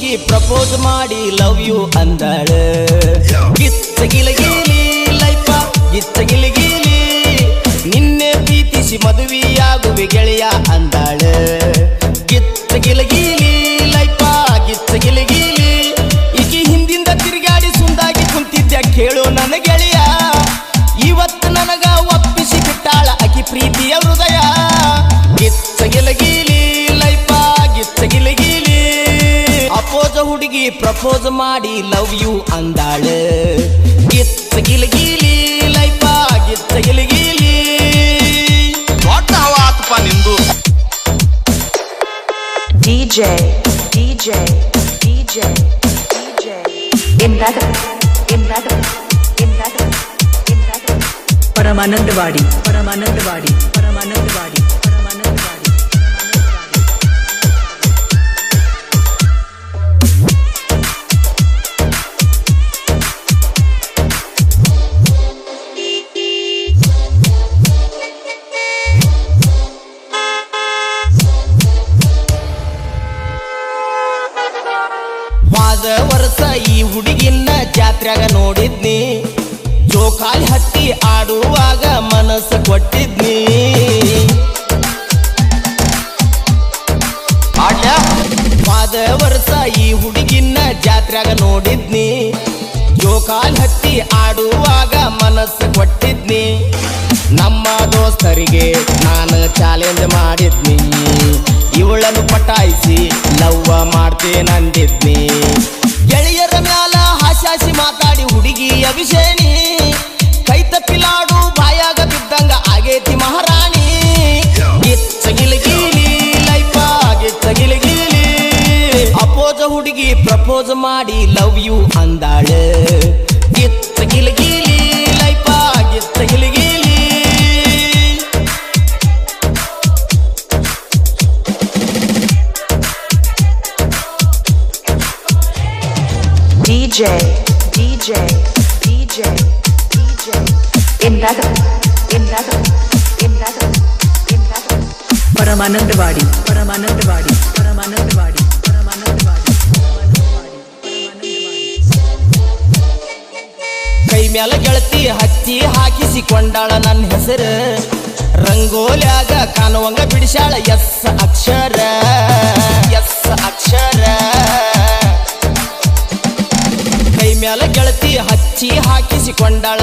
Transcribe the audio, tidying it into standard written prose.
ಹುಡುಗಿ ಪ್ರಪೋಸ್ ಮಾಡಿ love you ಅಂದಾಳ ಗಿಚ್ಚ ಗಿಲಗಿಲಿ ಲೈಫ ಗಿಚ್ಚ ಗಿಲಗಿಲಿ ನಿನ್ನೆ ಪ್ರೀತಿಸಿ ಮದುವೆಯಾಗುವೆ ಗೆಳೆಯ ಅಂದಾಳ ಗಿಚ್ಚ ಗಿಲಗಿಲಿ ಲೈಫ ಗಿಚ್ಚ ಗಿಲಗಿಲಿ ಈಕಿ ಹಿಂದಿಂದ ತಿರುಗಾಡಿ ಸುಂದಾಗಿ ಕುಂತಿದ್ದ ಕೇಳು ನನ್ನ ಗೆಳೆಯ ಇವತ್ತು ನನಗ ಒಪ್ಪಿಸಿ ಬಿಟ್ಟಾಳ ಆಕಿ ಪ್ರೀತಿಯ ಹೃದಯ ಗಿಚ್ಚ ಗಿಲಗಿಲಿ ಲೈಫ ಗಿಚ್ಚ ಗಿಲಗಿಲಿ ಅಪೋಜ ಹುಡುಗಿ ಪ್ರಪೋಸ್ ಮಾಡಿ ಲವ್ ಯು ಅಂದಾಳ ಗಿಚ್ಚ ಗಿಲಗಿಲಿ ಲೈಫ ಗಿಚ್ಚ ಗಿಲಗಿಲಿ ದೊಡ್ಡ ಹವ ಆತಪ್ಪ ನಿಂದು DJ परमानंदवाडी ವಾದ ವರ್ಷ ಈ ಹುಡುಗಿನ ಜಾತ್ರೆಗ ನೋಡಿದ್ನಿ ಜೋಕಾಲಿ ಹತ್ತಿ ಆಡುವಾಗ ಮನಸ್ಸು ಕೊಟ್ಟಿದ್ನಿ ವಾದ ವರ್ಷ ಈ ಹುಡುಗಿನ ಜಾತ್ರೆಗ ನೋಡಿದ್ನಿ ಜೋಕಾಲಿ ಹತ್ತಿ ಆಡುವಾಗ ಮನಸ್ಸು ಕೊಟ್ಟಿದ್ನಿ ನಮ್ಮ ದೋಸ್ತರಿಗೆ ನಾನು ಚಾಲೆಂಜ್ ಮಾಡಿದ್ನಿ ಇವಳನ್ನು ಪಟಾಯಿಸಿ ಲವ್ವ ಮಾಡ್ತೇನಂದಿದ್ನಿ ಗೆಳೆಯರ ಮ್ಯಾಲ ಹಾಸ್ಯಾಸಿ ಮಾತಾಡಿ ಹುಡುಗಿ ಅಭಿಷೇಣಿ ಕೈ ತಪ್ಪಿಲಾಡು ಬಾಯಾಗ ಬಿದ್ದಂಗ ಆಗೇತಿ ಮಹಾರಾಣಿ ಗಿಚ್ಚ ಗಿಲಗಿಲಿ ಲೈಫ ಗಿಚ್ಚ ಗಿಲಗಿಲಿ ಅಪೋಜ ಹುಡುಗಿ ಪ್ರಪೋಸ್ ಮಾಡಿ ಲವ್ ಯು ಅಂದಾಳ ಗಿಚ್ಚ ಗಿಲಗಿಲಿ ಲೈಫ ಗಿಚ್ಚ ಗಿಲಗಿಲಿ DJ परमानंदवाडी ಕೈ ಮ್ಯಾಲ ಗೆಳತಿ ಹಚ್ಚಿ ಹಾಕಿಸಿಕೊಂಡಾಳ ನನ್ನ ಹೆಸರು ರಂಗೋಲ್ಯಾಗ ಕಾಣುವಂಗ ಬಿಡಿಸಾಳ ಎಸ್ ಅಕ್ಷರ ಕೈ ಮ್ಯಾಲ ಗೆಳತಿ ಹಚ್ಚಿ ಹಾಕಿಸಿಕೊಂಡಾಳ